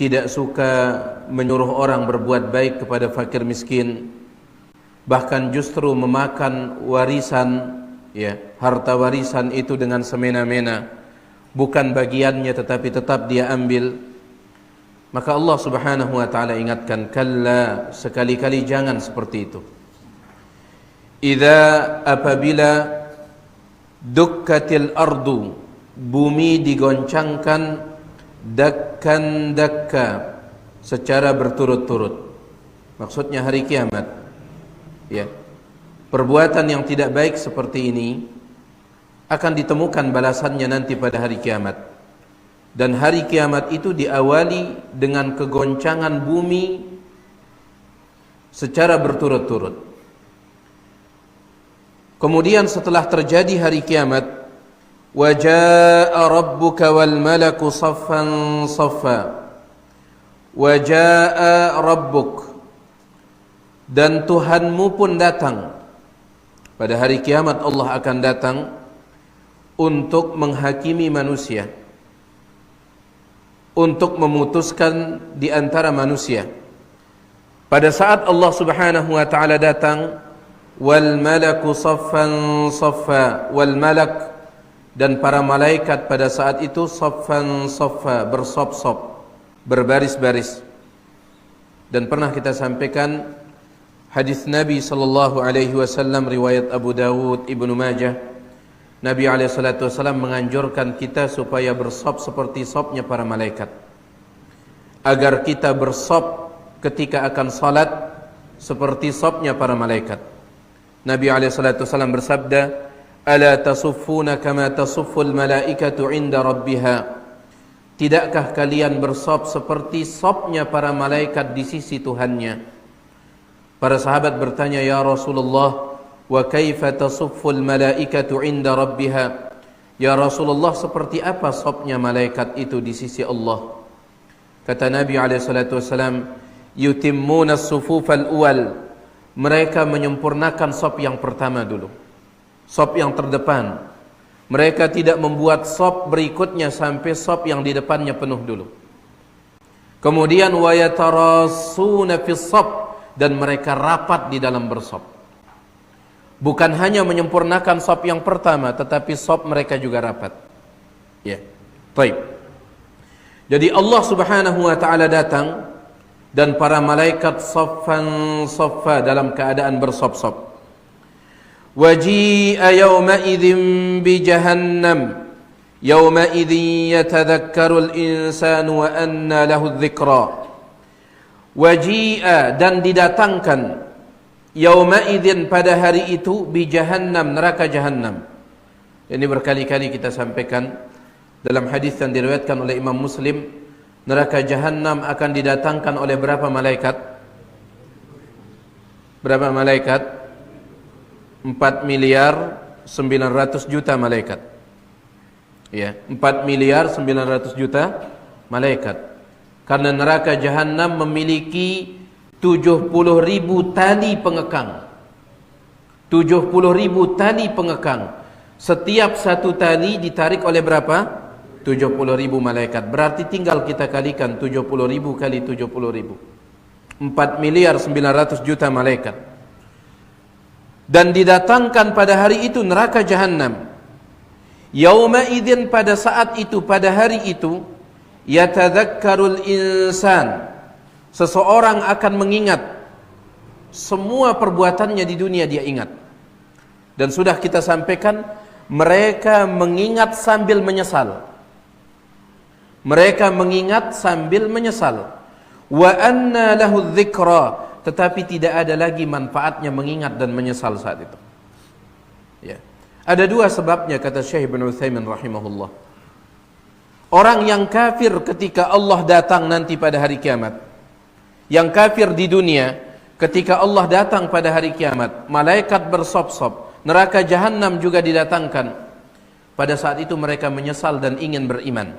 tidak suka menyuruh orang berbuat baik kepada fakir miskin, bahkan justru memakan warisan, harta warisan itu dengan semena-mena, bukan bagiannya tetapi tetap dia ambil, maka Allah Subhanahu wa taala ingatkan, kalla, sekali-kali jangan seperti itu. Apabila dukkatil ardu, bumi digoncangkan, dakkan dakka, secara berturut-turut. Maksudnya hari kiamat. Perbuatan yang tidak baik seperti ini akan ditemukan balasannya nanti pada hari kiamat. Dan hari kiamat itu diawali dengan kegoncangan bumi secara berturut-turut. Kemudian setelah terjadi hari kiamat, wa jaa rabbuka wal malaku saffan saffa. Wa jaa rabbuk, dan Tuhanmu pun datang. Pada hari kiamat Allah akan datang untuk menghakimi manusia, untuk memutuskan di antara manusia. Pada saat Allah Subhanahu wa taala datang, wal malaku saffan saffa, wal malak, dan para malaikat pada saat itu saffan saffa, bersop-sop, berbaris-baris. Dan pernah kita sampaikan hadis Nabi sallallahu alaihi wasallam riwayat Abu Dawud, Ibnu Majah. Nabi alaihi salatu wasallam menganjurkan kita supaya bersop seperti sopnya para malaikat, agar kita bersop ketika akan salat seperti sopnya para malaikat. Nabi alaihi salatu wasallam bersabda, ala tasuffuna kama tasufful malaikatu inda rabbiha. Tidakkah kalian bersop seperti sopnya para malaikat di sisi Tuhannya? Para sahabat bertanya, ya Rasulullah, wa kaifa tasufful malaikatu inda rabbiha? Ya Rasulullah, seperti apa sopnya malaikat itu di sisi Allah? Kata Nabi alaihi salatu wasallam, yutimmuna as-sufufal awwal. Mereka menyempurnakan sop yang pertama dulu, sop yang terdepan. Mereka tidak membuat sop berikutnya sampai sop yang di depannya penuh dulu. Kemudian wa yatarasuna fis sop, dan mereka rapat di dalam bersop. Bukan hanya menyempurnakan sop yang pertama, tetapi sop mereka juga rapat. Baik. Jadi Allah Subhanahu wa taala datang dan para malaikat saffan saffa, dalam keadaan bersop-sop. Waji'a yawma idzin bi jahannam, yawma idzin yatadhakkaru al-insanu wa anna lahu adh-dhikra. Waji'a, dan didatangkan, yawma idzin, pada hari itu, bi jahannam, neraka jahannam. Ini berkali-kali kita sampaikan dalam hadis yang diriwayatkan oleh Imam Muslim. Neraka jahannam akan didatangkan oleh berapa malaikat? Berapa malaikat? 4 miliar 900 juta malaikat. 4 miliar 900 juta malaikat. Karena neraka jahannam memiliki 70.000 tali pengekang. 70.000 tali pengekang. Setiap satu tali ditarik oleh berapa? 70.000 malaikat. Berarti tinggal kita kalikan 70.000 kali 70.000. 4 miliar 900 juta malaikat. Dan didatangkan pada hari itu neraka jahannam. Yauma idzin, pada saat itu, pada hari itu, yatadzakkarul insan, seseorang akan mengingat semua perbuatannya di dunia, dia ingat. Dan sudah kita sampaikan, mereka mengingat sambil menyesal. Mereka mengingat sambil menyesal. Wa anna lahu dzikra, tetapi tidak ada lagi manfaatnya mengingat dan menyesal saat itu. Ada dua sebabnya, kata Syekh Ibnu Utsaimin rahimahullah. Orang yang kafir ketika Allah datang nanti pada hari kiamat, yang kafir di dunia, ketika Allah datang pada hari kiamat, malaikat bersop-sop, neraka jahannam juga didatangkan. Pada saat itu mereka menyesal dan ingin beriman.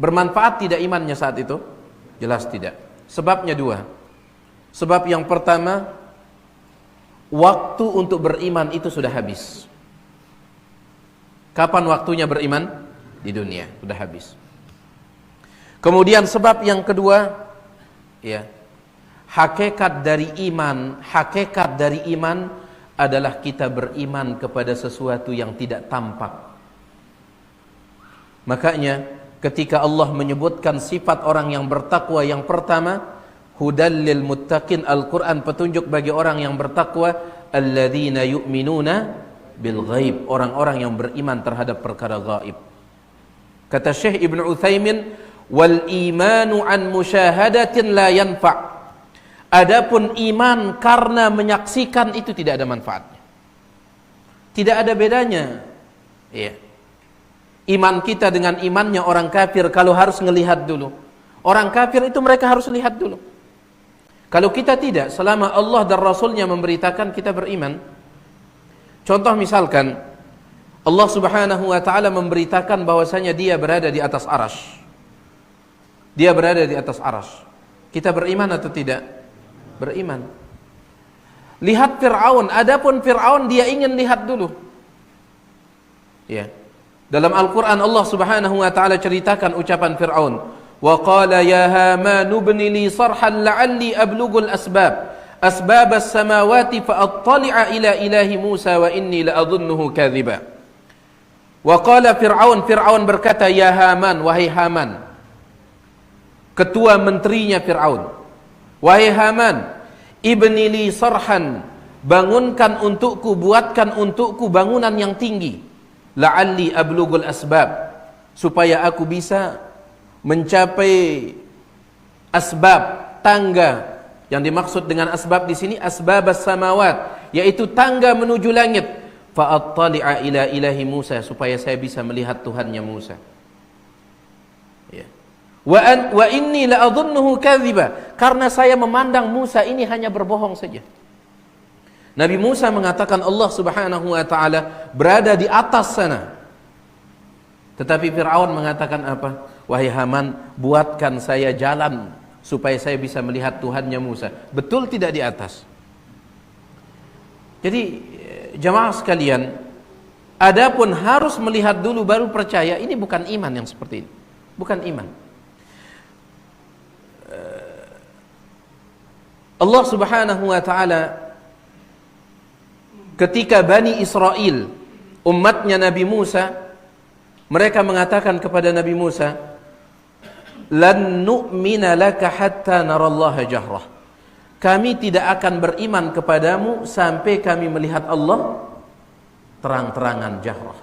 Bermanfaat tidak imannya saat itu? Jelas tidak. Sebabnya dua. Sebab yang pertama, waktu untuk beriman itu sudah habis. Kapan waktunya beriman? Di dunia, sudah habis. Kemudian sebab yang kedua, ya, hakikat dari iman adalah kita beriman kepada sesuatu yang tidak tampak. Makanya ketika Allah menyebutkan sifat orang yang bertakwa yang pertama, hudal lil muttaqin, Al-Quran petunjuk bagi orang yang bertakwa, alladzina yu'minuna bil ghaib, orang-orang yang beriman terhadap perkara gaib. Kata Syekh Ibn Utsaimin, wal imanu an musyahadatin la yanfa'. Adapun iman karena menyaksikan itu tidak ada manfaatnya. Tidak ada bedanya. Ya. Iman kita dengan imannya orang kafir kalau harus ngelihat dulu. Orang kafir itu mereka harus lihat dulu. Kalau kita tidak, selama Allah dan Rasulnya memberitakan, kita beriman. Contoh misalkan, Allah subhanahu wa ta'ala memberitakan bahwasanya dia berada di atas arasy. Dia berada di atas arasy. Kita beriman atau tidak? Beriman. Lihat Fir'aun, adapun Fir'aun dia ingin lihat dulu. Ya. Dalam Al-Quran Allah subhanahu wa ta'ala ceritakan ucapan Fir'aun. وَقَالَ يَا هَامَانُ ابْنِ لِي صَرْحًا لَعَلِّي أَبْلُغُ أَسْبَابَ السَّمَاوَاتِ فَأَطَّلِعَ إِلَى إِلَهِ مُوسَى وَإِنِّي لَأَظُنُّهُ كَاذِبًا. وَقَالَ Fir'aun berkata, ya Haman, wahai Haman, ketua menterinya Fir'aun, wahai Haman, ibni li sarhan, bangunkan untukku, buatkan untukku bangunan yang tinggi, la'alli ablugul asbab, supaya aku bisa mencapai asbab, tangga. Yang dimaksud dengan asbab di sini asbab as-samawat, yaitu tangga menuju langit. Fa'attali'a ila ilahi Musa, supaya saya bisa melihat Tuhannya Musa. Ya. Wa inni la'adhunnuhu kadhiba, karena saya memandang Musa ini hanya berbohong saja. Nabi Musa mengatakan Allah subhanahu wa ta'ala berada di atas sana. Tetapi Fir'aun mengatakan apa? Wahai Haman, buatkan saya jalan supaya saya bisa melihat Tuhannya Musa. Betul tidak di atas? Jadi jamaah sekalian, adapun harus melihat dulu baru percaya, ini bukan iman yang seperti ini. Bukan iman. Allah subhanahu wa ta'ala ketika Bani Israel, umatnya Nabi Musa, mereka mengatakan kepada Nabi Musa, lan nu'mina laka hatta narallaha jahrah. Kami tidak akan beriman kepadamu sampai kami melihat Allah terang-terangan, jahrah.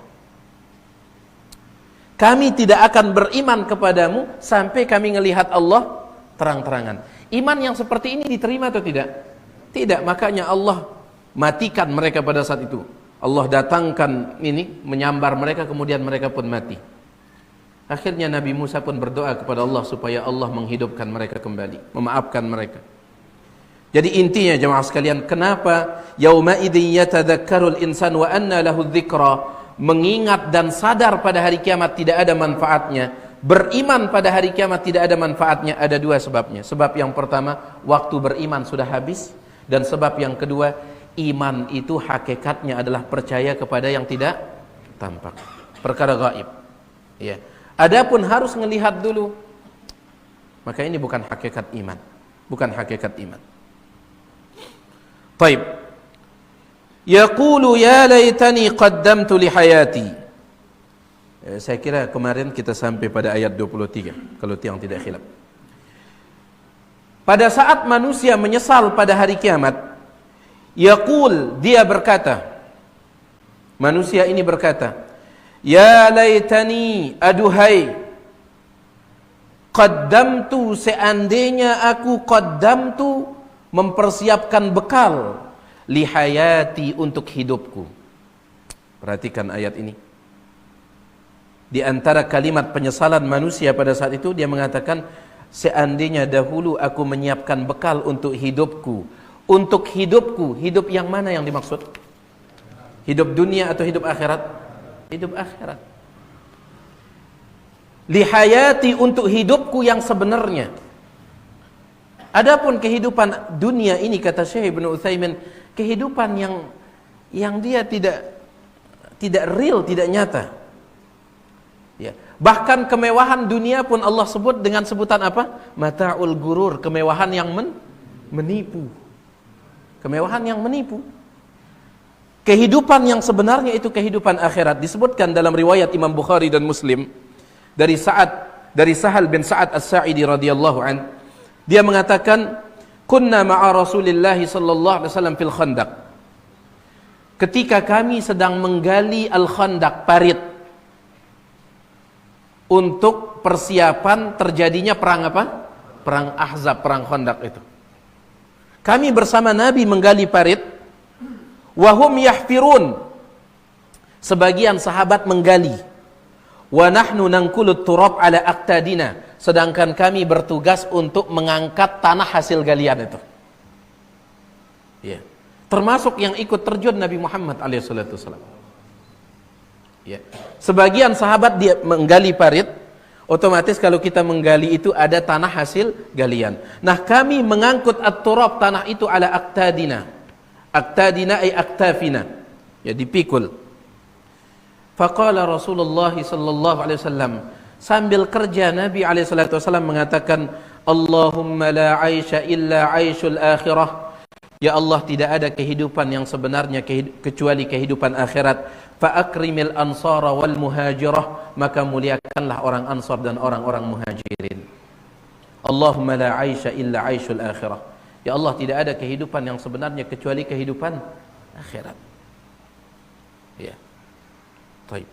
Kami tidak akan beriman kepadamu sampai kami melihat Allah terang-terangan. Iman yang seperti ini diterima atau tidak? Tidak, makanya Allah matikan mereka pada saat itu. Allah datangkan ini, menyambar mereka, kemudian mereka pun mati. Akhirnya Nabi Musa pun berdoa kepada Allah supaya Allah menghidupkan mereka kembali, memaafkan mereka. Jadi intinya jemaah sekalian, kenapa yauma idzin yatadzakkarul insan wa anna lahu dzikra, mengingat dan sadar pada hari kiamat tidak ada manfaatnya, beriman pada hari kiamat tidak ada manfaatnya. Ada dua sebabnya. Sebab yang pertama, waktu beriman sudah habis, dan sebab yang kedua, iman itu hakikatnya adalah percaya kepada yang tidak tampak, perkara gaib. Ya. Adapun harus melihat dulu, maka ini bukan hakikat iman, bukan hakikat iman. Taib. Yaqulu ya laitani qaddamtu li hayati. Saya kira kemarin kita sampai pada ayat 23 kalau yang tidak khilaf. Pada saat manusia menyesal pada hari kiamat, yaqul, dia berkata, manusia ini berkata, ya laitani, aduhai, qaddamtu, seandainya aku qaddamtu, mempersiapkan bekal, lihayati, untuk hidupku. Perhatikan ayat ini. Di antara kalimat penyesalan manusia pada saat itu, dia mengatakan, seandainya dahulu aku menyiapkan bekal untuk hidupku. Untuk hidupku, hidup yang mana yang dimaksud? Hidup dunia atau hidup akhirat? Hidup akhirat. Lihayati, untuk hidupku yang sebenarnya. Adapun kehidupan dunia ini, kata Syekh Ibn Utsaimin, kehidupan yang dia tidak real, tidak nyata. Ya. Bahkan kemewahan dunia pun Allah sebut dengan sebutan apa? Mata'ul gurur, kemewahan yang menipu. Kemewahan yang menipu. Kehidupan yang sebenarnya itu kehidupan akhirat. Disebutkan dalam riwayat Imam Bukhari dan Muslim dari Sahal bin Sa'ad As-Sa'idi radhiyallahu an. Dia mengatakan, "Kunna ma'a Rasulillah sallallahu alaihi wasallam fil Khandaq." Ketika kami sedang menggali Al-Khandaq, parit, untuk persiapan terjadinya perang apa? Perang Ahzab, perang Khandaq itu. Kami bersama Nabi menggali parit, wahum yahfirun. Sebagian sahabat menggali. Wa nahnu nangkulut turab ala aqtadina. Sedangkan kami bertugas untuk mengangkat tanah hasil galian itu. Ya. Termasuk yang ikut terjun Nabi Muhammad alaihissalam. Ya. Sebagian sahabat dia menggali parit, otomatis kalau kita menggali itu ada tanah hasil galian. Nah, kami mengangkut at-turab, tanah itu ala aqtadina. Aqtadina ay aktafina. Ya, dipikul. Faqala Rasulullah sallallahu alaihi wasallam, sambil kerja Nabi alaihi wasallam mengatakan, Allahumma la aisha illa aishul akhirah. Ya Allah, tidak ada kehidupan yang sebenarnya kecuali kehidupan akhirat. Fa'akrimil ansara wal muhajirah, maka muliakanlah orang ansar dan orang-orang muhajirin. Allahumma la aisha illa aishul akhirah. Ya Allah, tidak ada kehidupan yang sebenarnya kecuali kehidupan akhirat. Ya. Baik.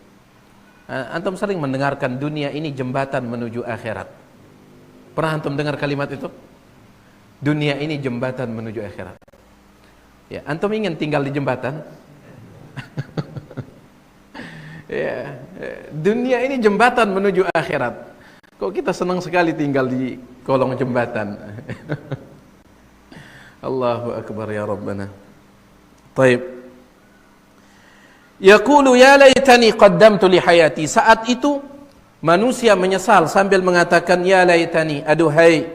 Antum sering mendengarkan dunia ini jembatan menuju akhirat. Pernah antum dengar kalimat itu? Dunia ini jembatan menuju akhirat. Ya, antum ingin tinggal di jembatan? Ya, dunia ini jembatan menuju akhirat. Kok kita senang sekali tinggal di kolong jembatan? Allahu akbar ya Rabbana. Taib. Yaqulu ya laitani qaddamtu li hayati. Saat itu manusia menyesal sambil mengatakan ya laitani, aduhai,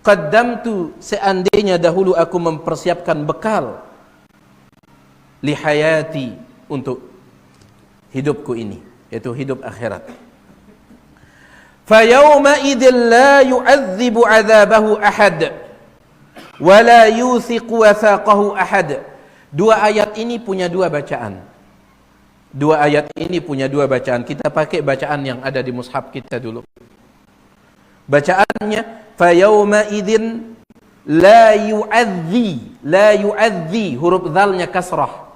qaddamtu, seandainya dahulu aku mempersiapkan bekal li hayati, untuk hidupku ini, yaitu hidup akhirat. Fa yawma idzin la yu'adzibu 'adzabahu ahad wa la yuthiqu wathaqahu ahad. Dua ayat ini punya dua bacaan. Dua ayat ini punya dua bacaan. Kita pakai bacaan yang ada di mushaf kita dulu. Bacaannya fa yawma idzin la yu'adzi, huruf dzalnya kasrah.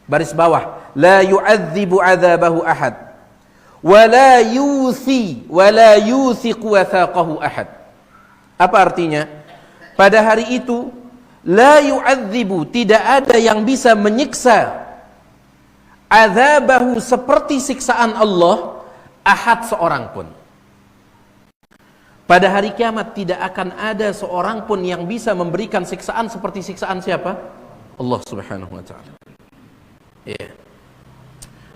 Baris bawah, la yu'adzibu 'adzabahu ahad wa la yuthiqu wathaqahu ahad. Apa artinya? Pada hari itu la yu'adzibu, tidak ada yang bisa menyiksa, 'adzabahu, seperti siksaan Allah, ahad, seorang pun. Pada hari kiamat tidak akan ada seorang pun yang bisa memberikan siksaan seperti siksaan siapa? Allah Subhanahu wa taala. Ya.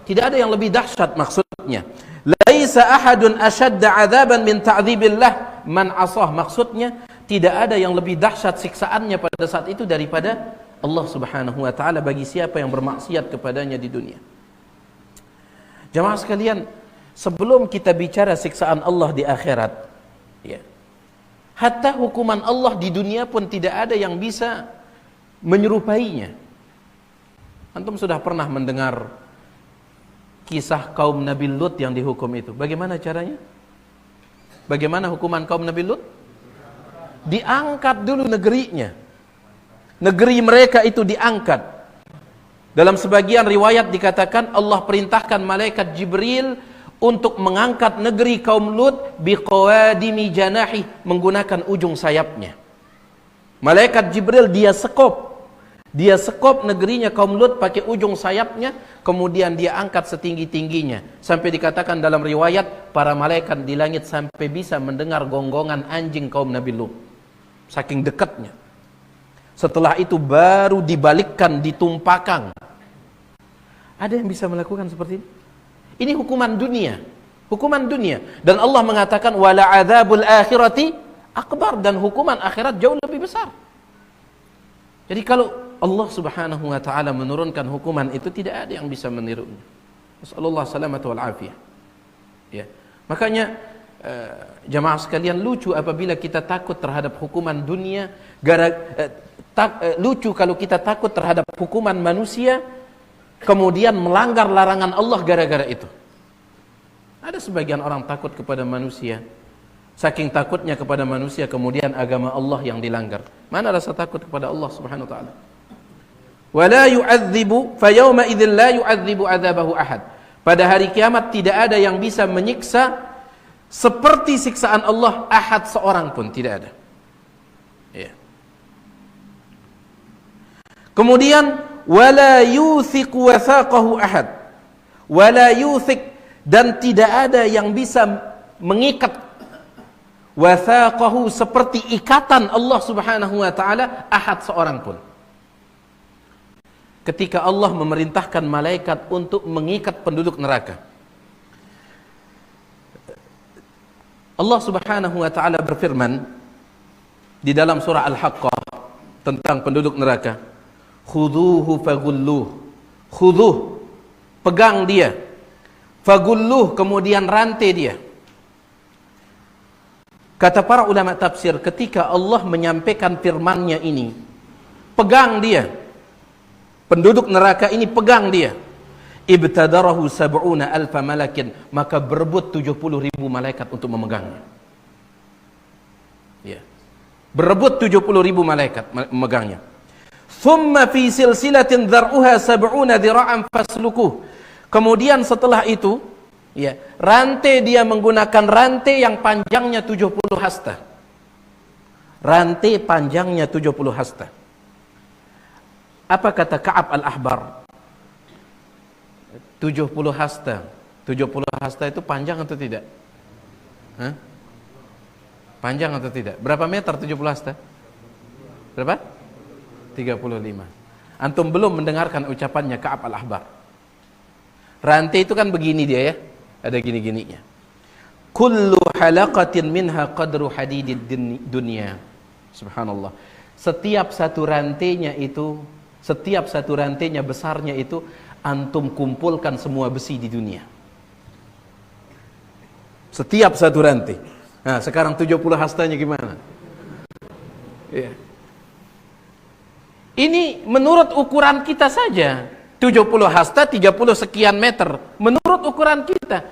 Tidak ada yang lebih dahsyat, maksudnya. Laisa ahadun ashadda 'adzaban min ta'dzibillah man 'asah. Maksudnya tidak ada yang lebih dahsyat siksaannya pada saat itu daripada Allah Subhanahu wa taala bagi siapa yang bermaksiat kepadanya di dunia. Jamaah sekalian, sebelum kita bicara siksaan Allah di akhirat, ya, hatta hukuman Allah di dunia pun tidak ada yang bisa menyerupainya. Antum sudah pernah mendengar kisah kaum Nabi Lut yang dihukum itu? Bagaimana caranya? Bagaimana hukuman kaum Nabi Lut? Diangkat dulu negerinya. Negeri mereka itu diangkat. Dalam sebagian riwayat dikatakan Allah perintahkan malaikat Jibril untuk mengangkat negeri kaum Lut biqawadimi janahi, menggunakan ujung sayapnya. Malaikat Jibril dia sekop negerinya kaum Lut pakai ujung sayapnya, kemudian dia angkat setinggi-tingginya, sampai dikatakan dalam riwayat para malaikat di langit sampai bisa mendengar gonggongan anjing kaum Nabi Lut, saking dekatnya. Setelah itu baru dibalikkan, ditumpahkan. Ada yang bisa melakukan seperti ini? Ini hukuman dunia, dan Allah mengatakan wala adzabul akhirati akbar, dan hukuman akhirat jauh lebih besar. Jadi kalau Allah Subhanahu wa taala menurunkan hukuman itu, tidak ada yang bisa menirunya. Nasallallahu salamata wal afiyah. Ya. Makanya jamaah sekalian, lucu apabila kita takut terhadap hukuman dunia, lucu kalau kita takut terhadap hukuman manusia, kemudian melanggar larangan Allah gara-gara itu. Ada sebagian orang takut kepada manusia, saking takutnya kepada manusia kemudian agama Allah yang dilanggar. Mana rasa takut kepada Allah Subhanahu wa taala? Wala yu'adzibu fa yawma idzin la yu'adzibu 'adzabahu ahad. Pada hari kiamat tidak ada yang bisa menyiksa seperti siksaan Allah ahad, seorang pun tidak ada. Ya. Kemudian wala yuthiqu wathaqahu ahad. Wala yuthiq, dan tidak ada yang bisa mengikat wathaqahu seperti ikatan Allah Subhanahu wa taala ahad, seorang pun. Ketika Allah memerintahkan malaikat untuk mengikat penduduk neraka, Allah Subhanahu wa taala berfirman di dalam surah Al-Haqqah tentang penduduk neraka, khudhuhu fagulluh. Khudhuh, pegang dia. Fagulluh, kemudian rantai dia. Kata para ulama tafsir, ketika Allah menyampaikan firman-Nya ini, pegang dia. Penduduk neraka ini pegang dia. Ibtadarahu sab'una alfa malakin, maka berebut 70.000 malaikat untuk memegangnya. Ya. Berebut 70.000 malaikat memegangnya. Thumma fi silsilatin dhar'uha sab'una dira'an faslukuh. Kemudian setelah itu, ya, rantai, dia menggunakan rantai yang panjangnya 70 hasta. Rantai panjangnya 70 hasta. Apa kata Ka'ab al-Ahbar? 70 hasta. 70 hasta itu panjang atau tidak? Hah? Panjang atau tidak? Berapa meter 70 hasta? Berapa? 35. Antum belum mendengarkan ucapannya Ka'ab al-Ahbar. Rantai itu kan begini dia ya. Ada gini-gininya. Kullu halaqatin minha qadru hadidid dunya. Subhanallah. Setiap satu rantainya besarnya itu antum kumpulkan semua besi di dunia. Setiap satu rantai. Nah, sekarang 70 hastanya gimana? Ya. Ini menurut ukuran kita saja. 70 hasta 30 sekian meter. Menurut ukuran kita.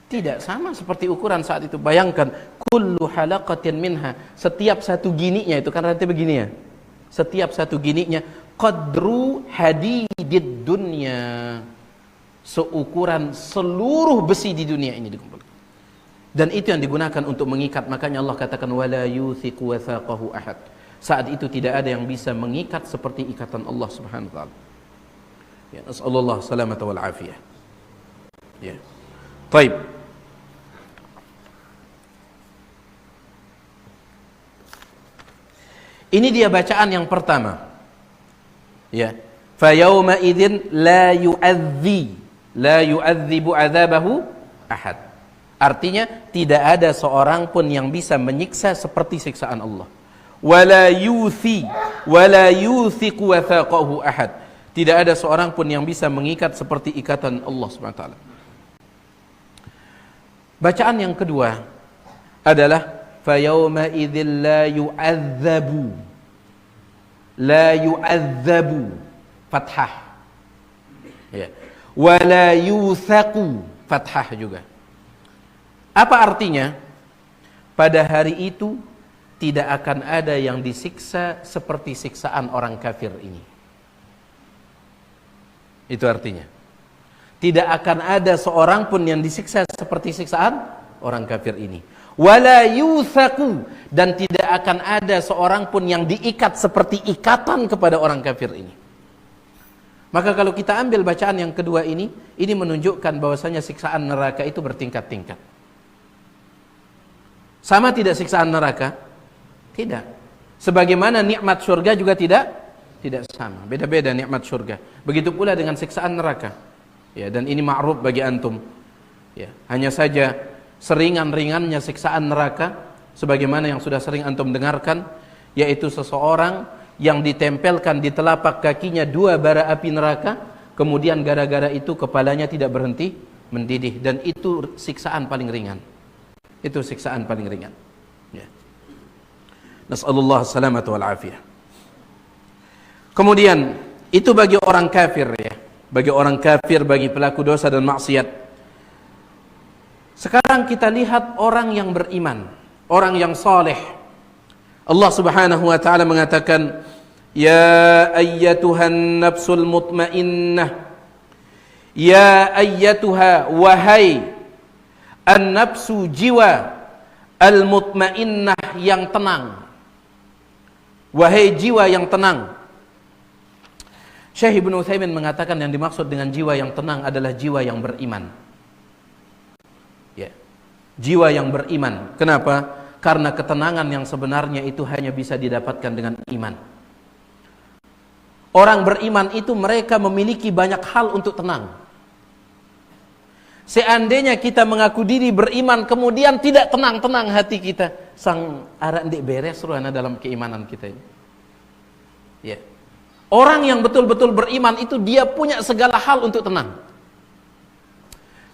Tidak sama seperti ukuran saat itu. Bayangkan, kullu halaqatin minha, setiap satu gininya, itu kan rantai begini ya. Setiap satu gininya qadru hadidid dunya, seukuran seluruh besi di dunia ini dikumpulkan. Dan itu yang digunakan untuk mengikat. Makanya Allah katakan wala yuthiqu wathaqahu ahad. Saat itu tidak ada yang bisa mengikat seperti ikatan Allah Subhanahu wa taala. Ya, nasallallahu salamata wal afiyah. Ya. Baik. Ini dia bacaan yang pertama. Ya. Fa yauma idzin la yu'adzibu 'adzabahu ahad. Artinya tidak ada seorang pun yang bisa menyiksa seperti siksaan Allah. Wala yuthiqu wathaqahu ahad. Tidak ada seorang pun yang bisa mengikat seperti ikatan Allah Subhanahu wa taala. Bacaan yang kedua adalah fa yauma idzil la yu'adzabu fathah. Ya. Wa la yuthaqu fathah juga. Apa artinya? Pada hari itu tidak akan ada yang disiksa seperti siksaan orang kafir ini. Itu artinya. Tidak akan ada seorang pun yang disiksa seperti siksaan orang kafir ini. Wala yuthaqu, dan tidak akan ada seorang pun yang diikat seperti ikatan kepada orang kafir ini. Maka kalau kita ambil bacaan yang kedua ini menunjukkan bahwasanya siksaan neraka itu bertingkat-tingkat. Sama tidak siksaan neraka? Tidak. Sebagaimana nikmat surga juga tidak sama. Beda-beda nikmat surga. Begitu pula dengan siksaan neraka. Ya, dan ini ma'ruf bagi antum. Ya, hanya saja seringan-ringannya siksaan neraka sebagaimana yang sudah sering antum dengarkan, yaitu seseorang yang ditempelkan di telapak kakinya 2 bara api neraka, kemudian gara-gara itu kepalanya tidak berhenti mendidih, dan itu siksaan paling ringan. Itu siksaan paling ringan. Ya. Nas'alullah salamata wal afiyah. Kemudian itu bagi orang kafir, ya. Bagi orang kafir, bagi pelaku dosa dan maksiat. Sekarang kita lihat orang yang beriman, orang yang saleh. Allah Subhanahu wa taala mengatakan, "Ya ayyatuhan nafsul mutmainnah." Ya ayyatuha, wahai an-nafsu, jiwa al-mutmainnah yang tenang. Wahai jiwa yang tenang. Syekh Ibnu Utsaimin mengatakan yang dimaksud dengan jiwa yang tenang adalah jiwa yang beriman. Ya. Jiwa yang beriman. Kenapa? Karena ketenangan yang sebenarnya itu hanya bisa didapatkan dengan iman. Orang beriman itu mereka memiliki banyak hal untuk tenang. Seandainya kita mengaku diri beriman kemudian tidak tenang-tenang hati kita, sang arah ndik beres ruana dalam keimanan kita ini. Ya. Orang yang betul-betul beriman itu dia punya segala hal untuk tenang.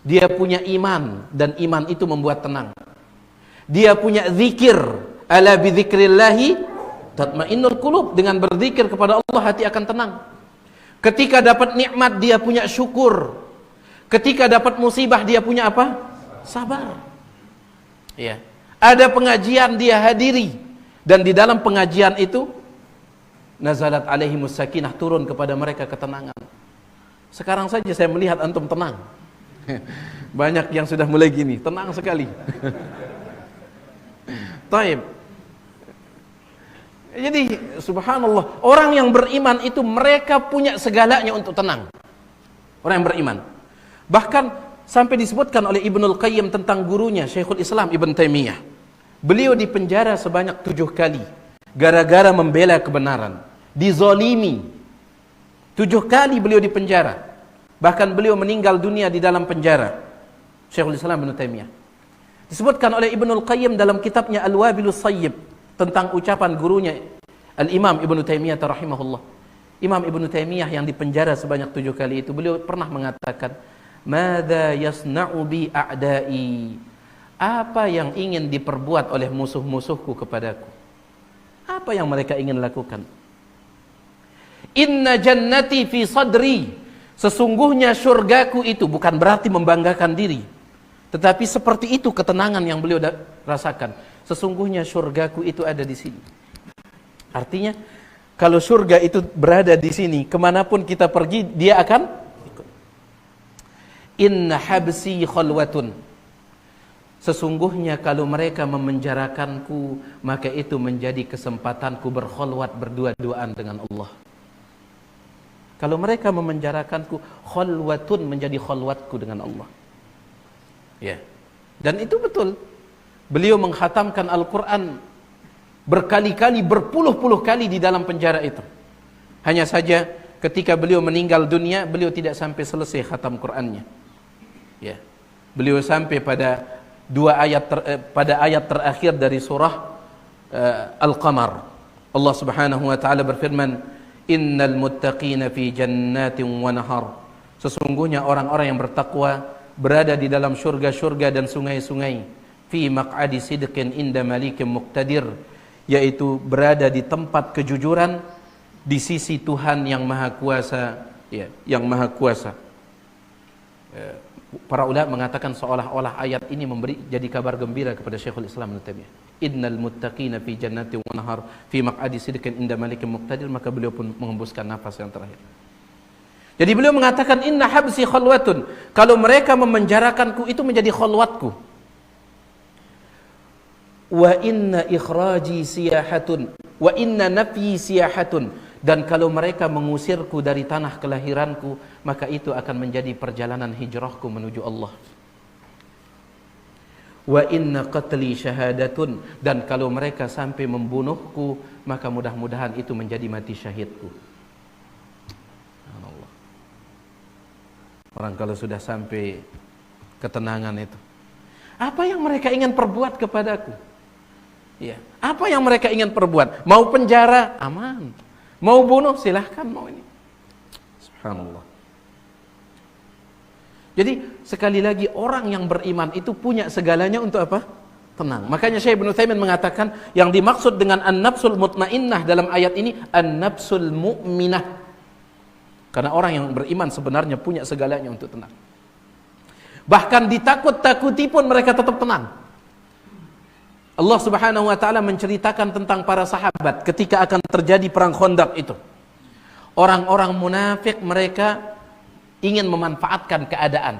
Dia punya iman dan iman itu membuat tenang. Dia punya zikir, ala bi dzikrillahi tatmainnul qulub, dengan berzikir kepada Allah hati akan tenang. Ketika dapat nikmat dia punya syukur. Ketika dapat musibah dia punya apa? Sabar. Ya. Ada pengajian dia hadiri, dan di dalam pengajian itu nazalat alaihimus sakinah, turun kepada mereka ketenangan. Sekarang saja saya melihat antum tenang. Banyak yang sudah mulai gini, tenang sekali. Taib. Jadi subhanallah, orang yang beriman itu mereka punya segalanya untuk tenang. Orang yang beriman. Bahkan sampai disebutkan oleh Ibnul Qayyim tentang gurunya Syekhul Islam Ibn Taimiyah. Beliau dipenjara sebanyak 7 kali gara-gara membela kebenaran. Dizolimi 7 kali beliau dipenjara. Bahkan beliau meninggal dunia di dalam penjara, Syekhul Islam Ibn Taimiyah. Disebutkan oleh Ibnul Qayyim dalam kitabnya Al-Wabilus Sayyib tentang ucapan gurunya Al-Imam Ibn Taimiyah rahimahullah. Imam Ibn Taimiyah yang dipenjara sebanyak 7 kali itu, beliau pernah mengatakan, "Madza yasna'u bi a'da'i?" Apa yang ingin diperbuat oleh musuh-musuhku kepadaku? Apa yang mereka ingin lakukan? "Inna jannati fi sadri." Sesungguhnya surgaku itu, bukan berarti membanggakan diri, tetapi seperti itu ketenangan yang beliau rasakan. Sesungguhnya surgaku itu ada di sini. Artinya, kalau surga itu berada di sini, kemanapun kita pergi, dia akan ikut. Inna habsi khalwatun. Sesungguhnya kalau mereka memenjarakanku, maka itu menjadi kesempatanku berkholwat, berdua-duaan dengan Allah. Kalau mereka memenjarakanku, khalwatun menjadi khalwatku dengan Allah. Ya. Dan itu betul. Beliau menghatamkan Al-Quran berkali-kali, berpuluh-puluh kali di dalam penjara itu. Hanya saja ketika beliau meninggal dunia, beliau tidak sampai selesai khatam Qurannya. Ya. Beliau sampai pada pada ayat terakhir dari surah Al-Qamar. Allah Subhanahu wa taala berfirman, "Innal muttaqina fi jannatin wa nahar." Sesungguhnya orang-orang yang bertakwa berada di dalam surga-surga dan sungai-sungai. Fi maq'adi sidqin inda malikin muqtadir, yaitu berada di tempat kejujuran di sisi Tuhan yang Maha Kuasa, ya, yang Maha Kuasa. Para ulama mengatakan seolah-olah ayat ini memberi jadi kabar gembira kepada Syekhul Islam Ibnu Taimiyah. Innal muttaqina fi jannatin wa nahar fi maq'adi sidqin inda malikin muqtadir, maka beliau pun menghembuskan nafas yang terakhir. Jadi beliau mengatakan, inna habsi khalwatun. Kalau mereka memenjarakanku, itu menjadi khalwatku. Wa inna ikhraji siyahatun wa inna nafyi siyahatun. Dan kalau mereka mengusirku dari tanah kelahiranku, maka itu akan menjadi perjalanan hijrahku menuju Allah. Wa inna qatli syahadatun. Dan kalau mereka sampai membunuhku, maka mudah-mudahan itu menjadi mati syahidku. Allah. Orang kalau sudah sampai ketenangan itu, apa yang mereka ingin perbuat kepadaku? Ya, apa yang mereka ingin perbuat? Mau penjara, aman. Mau bunuh, silahkan mau ini. Subhanallah. Jadi sekali lagi orang yang beriman itu punya segalanya untuk apa? Tenang. Makanya Syekh Ibnu Utsaimin mengatakan yang dimaksud dengan an-nafsul mutmainnah dalam ayat ini an-nafsul mu'minah. Karena orang yang beriman sebenarnya punya segalanya untuk tenang. Bahkan ditakut-takuti pun mereka tetap tenang. Allah Subhanahu wa taala menceritakan tentang para sahabat ketika akan terjadi perang Khandaq itu. Orang-orang munafik mereka ingin memanfaatkan keadaan,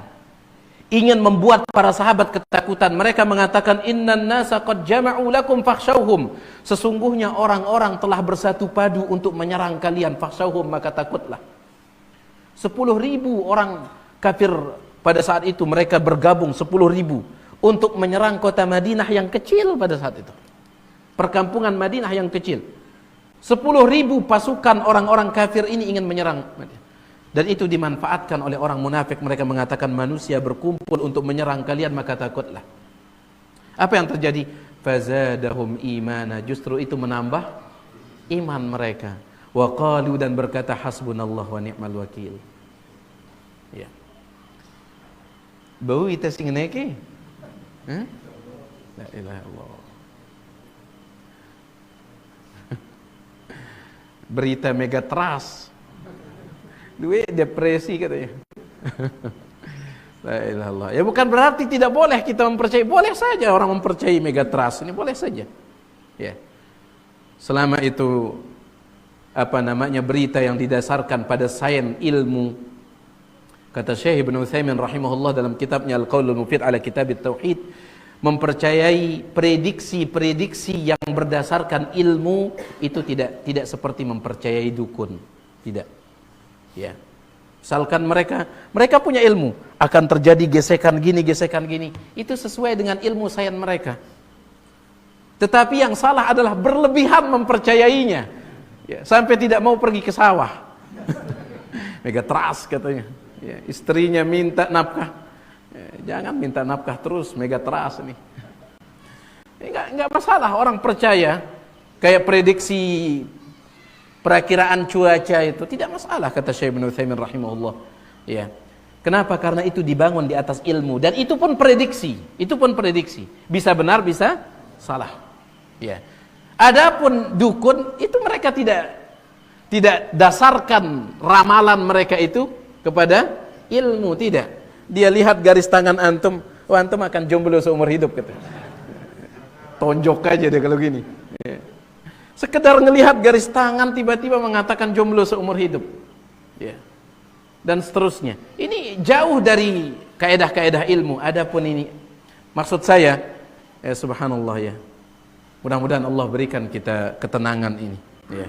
ingin membuat para sahabat ketakutan. Mereka mengatakan innan nasa qad jama'u lakum fakhshawhum. Sesungguhnya orang-orang telah bersatu padu untuk menyerang kalian, fakhshawhum, maka takutlah. 10.000 orang kafir pada saat itu mereka bergabung 10.000 untuk menyerang kota Madinah yang kecil pada saat itu. Perkampungan Madinah yang kecil. 10.000 pasukan orang-orang kafir ini ingin menyerang Madinah. Dan itu dimanfaatkan oleh orang munafik. Mereka mengatakan manusia berkumpul untuk menyerang kalian, maka takutlah. Apa yang terjadi? Fazadahum imana. Justru itu menambah iman mereka. Wa qalu, dan berkata hasbunallah wa ni'mal wakil. Ya. Bau kita sing neke. La ilaha illallah. Berita Megatrust. Duit depresi katanya. La ilaha illallah. Ya bukan berarti tidak boleh kita mempercayai. Boleh saja orang mempercayai Megatrust. Ini boleh saja. Ya. Selama itu berita yang didasarkan pada sains ilmu. Kata Syekh Ibnu Utsaimin rahimahullah dalam kitabnya Al-Qaulul Mufid ala Kitab Tauhid, mempercayai prediksi-prediksi yang berdasarkan ilmu itu tidak seperti mempercayai dukun. Tidak. Ya. Misalkan mereka punya ilmu, akan terjadi gesekan gini, itu sesuai dengan ilmu sains mereka. Tetapi yang salah adalah berlebihan mempercayainya. Ya, sampai tidak mau pergi ke sawah. Megatrust katanya. Ya, istrinya minta nafkah. Ya, jangan minta nafkah terus, Megatrust ini. Enggak masalah orang percaya kayak prediksi perakiraan cuaca itu tidak masalah, kata Syekh Ibnu Utsaimin rahimahullah. Ya. Kenapa? Karena itu dibangun di atas ilmu dan itu pun prediksi. Bisa benar, bisa salah. Ya. Adapun dukun itu mereka tidak dasarkan ramalan mereka itu kepada ilmu, tidak. Dia lihat garis tangan antum, antum akan jomblo seumur hidup, kata. Tonjok aja deh kalau gini. Ya. Sekedar ngelihat garis tangan tiba-tiba mengatakan jomblo seumur hidup. Ya. Dan seterusnya. Ini jauh dari kaedah-kaedah ilmu. Adapun ini maksud saya, ya subhanallah ya. Mudah-mudahan Allah berikan kita ketenangan ini, ya.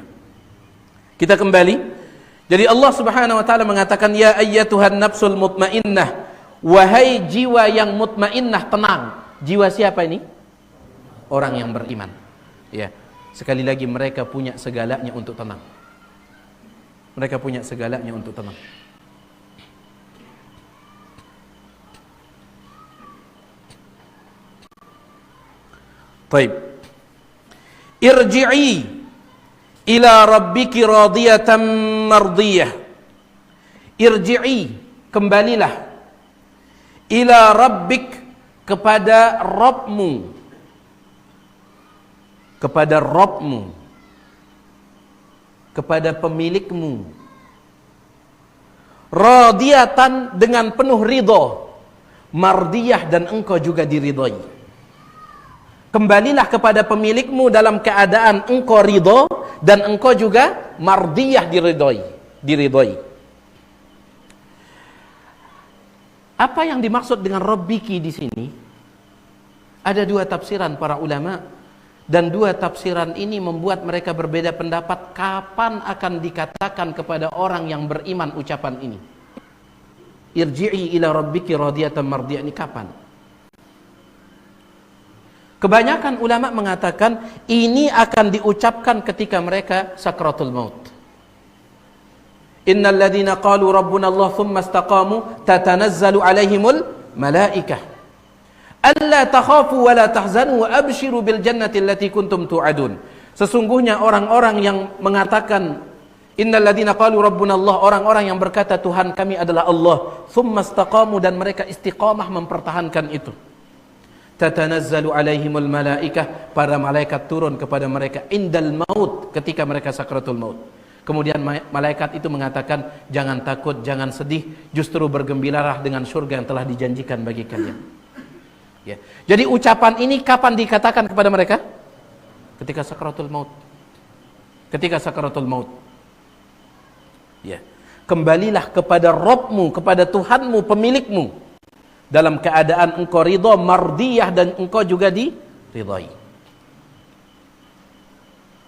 Kita kembali. Jadi Allah Subhanahu wa taala mengatakan ya ayyatuhan nafsul mutmainnah, wahai jiwa yang mutmainnah, tenang. Jiwa siapa ini? Orang yang beriman. Ya. Sekali lagi mereka punya segalanya untuk tenang. Mereka punya segalanya untuk tenang. Baik. Irji'i ila rabbiki radiyatan mardiyah. Irji'i, kembalilah. Ila rabbik, kepada Rabbmu. Kepada Rabbmu. Kepada pemilikmu. Radiyatan, dengan penuh ridha. Mardiyah, dan engkau juga diridhai. Kembalilah kepada pemilikmu dalam keadaan engkau ridho dan engkau juga mardiyah, diridhoi. Apa yang dimaksud dengan Rabbiki di sini? Ada dua tafsiran para ulama dan dua tafsiran ini membuat mereka berbeda pendapat kapan akan dikatakan kepada orang yang beriman ucapan ini. Irji'i ila rabbiki radiyatan mardiyah, ini kapan? Kebanyakan ulama mengatakan ini akan diucapkan ketika mereka sakratul maut. Innal ladzina qalu rabbuna Allah tsumma istaqamu tatanazzalu alaihimul malaikah alla takhafu wa la tahzanu wa abshiru bil jannati allati kuntum tu'adun. Sesungguhnya orang-orang yang mengatakan Innal ladzina qalu rabbuna Allah, orang-orang yang berkata Tuhan kami adalah Allah, tsumma istaqamu, dan mereka istiqamah mempertahankan itu. Tatanazzalu alaihimul malaikah, para malaikat turun kepada mereka indal maut, ketika mereka sakratul maut. Kemudian malaikat itu mengatakan, jangan takut, jangan sedih, justru bergembiralah dengan surga yang telah dijanjikan bagi kalian. Ya. Jadi ucapan ini kapan dikatakan kepada mereka? Ketika sakratul maut. Ketika sakratul maut. Ya. Kembalilah kepada Rabbmu, kepada Tuhanmu, pemilikmu, dalam keadaan engkau ridha, mardiyah, dan engkau juga diridhai.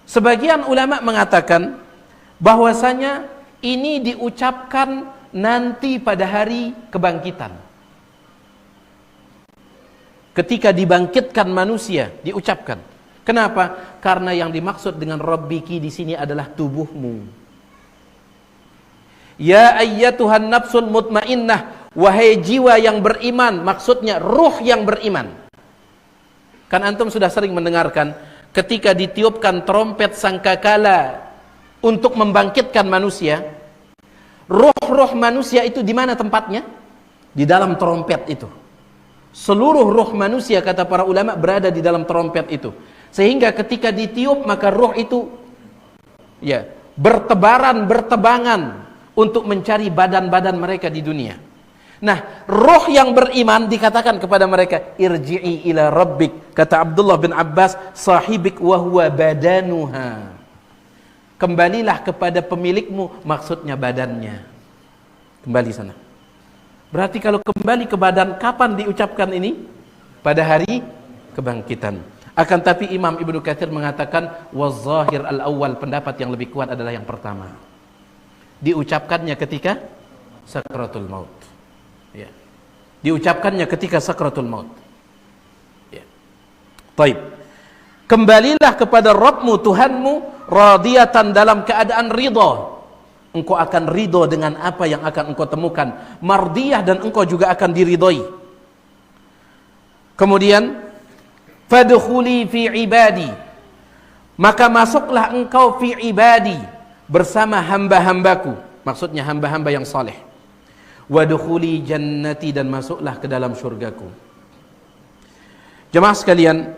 Sebagian ulama mengatakan bahwasanya ini diucapkan nanti pada hari kebangkitan. Ketika dibangkitkan manusia diucapkan. Kenapa? Karena yang dimaksud dengan Rabbiki di sini adalah tubuhmu. Ya ayyatuhan nafsul mutmainnah, wahai jiwa yang beriman, maksudnya ruh yang beriman. Kan antum sudah sering mendengarkan ketika ditiupkan trompet sangkakala untuk membangkitkan manusia, ruh-ruh manusia itu di mana tempatnya? Di dalam trompet itu. Seluruh ruh manusia, kata para ulama, berada di dalam trompet itu. Sehingga ketika ditiup, maka ruh itu ya bertebaran, bertebangan untuk mencari badan-badan mereka di dunia. Nah, roh yang beriman dikatakan kepada mereka, irji'i ila rabbik, kata Abdullah bin Abbas, sahibik wa huwa badanuha. Kembalilah kepada pemilikmu, maksudnya badannya. Kembali sana. Berarti kalau kembali ke badan, kapan diucapkan ini? Pada hari kebangkitan. Akan tapi Imam Ibnu Katsir mengatakan, wazahir al-awwal, pendapat yang lebih kuat adalah yang pertama. Diucapkannya ketika sakratul maut. Ya. Diucapkannya ketika sakratul maut. Ya. Taib. Kembalilah kepada Rabbmu, Tuhanmu, radiyatan, dalam keadaan ridha. Engkau akan ridho dengan apa yang akan engkau temukan. Mardiyah, dan engkau juga akan diridhoi. Kemudian, fadkhuli fi ibadi, maka masuklah engkau fi ibadi, bersama hamba-hambaku, maksudnya hamba-hamba yang saleh. Wadkhuli jannati, dan masuklah ke dalam surgaku. Jemaah sekalian,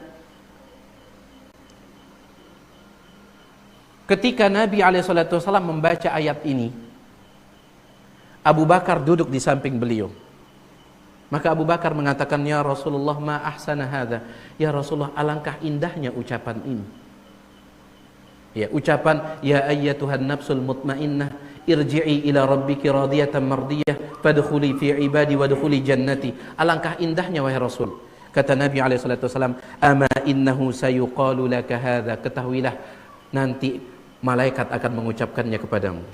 ketika Nabi SAW membaca ayat ini, Abu Bakar duduk di samping beliau. Maka Abu Bakar mengatakan, ya Rasulullah, ma ahsana hadza. Ya Rasulullah, alangkah indahnya ucapan ini. Ya, ucapan ya ayyatuhan nafsul mutmainnah, irji'i ila rabbiki radiyatan mardiyah, fadkhuli fi ibadi wadkhuli jannati. Alangkah indahnya wahai Rasul. Kata Nabi SAW, ama innahu sayuqalu laka hadza. Ketahuilah, nanti malaikat akan mengucapkannya kepadamu.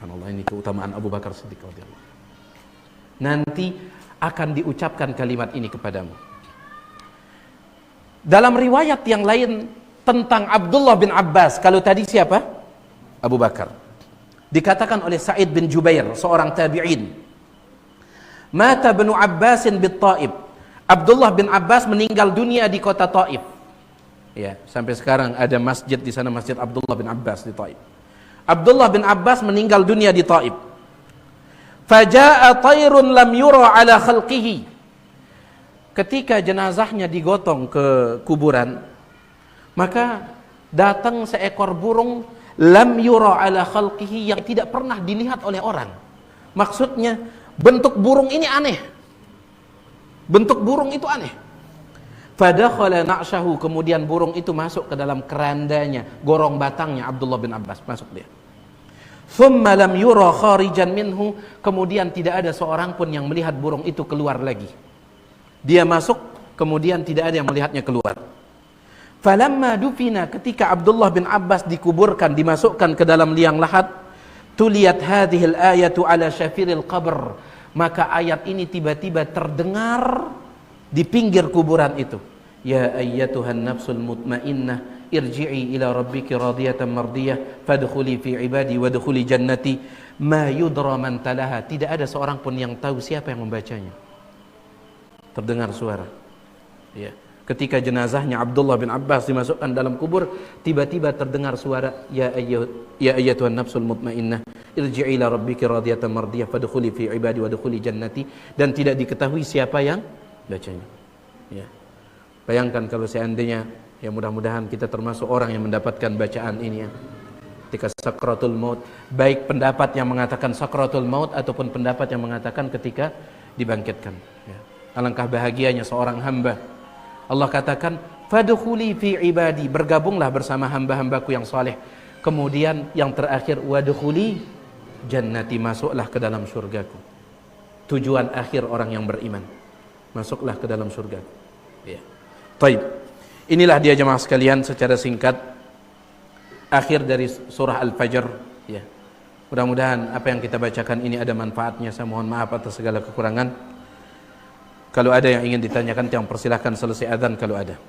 Subhanallah, ini keutamaan Abu Bakar Siddiq radhiyallahu. Nanti akan diucapkan kalimat ini kepadamu. Dalam riwayat yang lain tentang Abdullah bin Abbas, kalau tadi siapa? Abu Bakar. Dikatakan oleh Sa'id bin Jubair, seorang tabi'in, mata ibnu Abbasin bit Taib. Abdullah bin Abbas meninggal dunia di kota Taif. Ya, sampai sekarang ada masjid di sana, Masjid Abdullah bin Abbas di Taif. Abdullah bin Abbas meninggal dunia di Taif. Faja'a tayrun lam yura ala khalqihi. Ketika jenazahnya digotong ke kuburan, maka datang seekor burung lam yura ala khalqihi, yang tidak pernah dilihat oleh orang. Maksudnya bentuk burung ini aneh. Bentuk burung itu aneh. Fadakhala na'syahu, kemudian burung itu masuk ke dalam kerandanya, gorong batangnya Abdullah bin Abbas, masuk dia. Thumma lam yura kharijan minhu, kemudian tidak ada seorang pun yang melihat burung itu keluar lagi. Dia masuk, kemudian tidak ada yang melihatnya keluar. Falamma dufina, ketika Abdullah bin Abbas dikuburkan, dimasukkan ke dalam liang lahat, tuliyat hadhil ayatu ala syafiril qabr, maka ayat ini tiba-tiba terdengar di pinggir kuburan itu. Ya ayyatuhan nafsul mutmainnah, irji'i ila rabbiki radiyatan mardiyah, fadkhuli fi ibadi wadkhuli jannati, ma yudra man talaha. Tidak ada seorang pun yang tahu siapa yang membacanya. Terdengar suara. Ya. Ketika jenazahnya Abdullah bin Abbas dimasukkan dalam kubur, tiba-tiba terdengar suara, ya ayyatuhan nafsul mutmainnah, irji'i ila rabbiki radiyatan mardiyah fadkhuli fi ibadi wadkhuli jannati, dan tidak diketahui siapa yang bacanya. Ya. Bayangkan kalau seandainya, ya mudah-mudahan kita termasuk orang yang mendapatkan bacaan ini ya. Ketika sakratul maut, baik pendapat yang mengatakan sakratul maut ataupun pendapat yang mengatakan ketika dibangkitkan. Ya. Alangkah bahagianya seorang hamba. Allah katakan, fadkhuli fi ibadi, bergabunglah bersama hamba-hambaku yang saleh. Kemudian yang terakhir, wadkhuli jannati, masuklah ke dalam surgaku. Tujuan akhir orang yang beriman, masuklah ke dalam surgaku. Ya. Taib. Inilah dia jemaah sekalian secara singkat akhir dari surah Al-Fajr. Ya. Mudah-mudahan apa yang kita bacakan ini ada manfaatnya. Saya mohon maaf atas segala kekurangan. Kalau ada yang ingin ditanyakan, yang persilahkan selesai adzan kalau ada.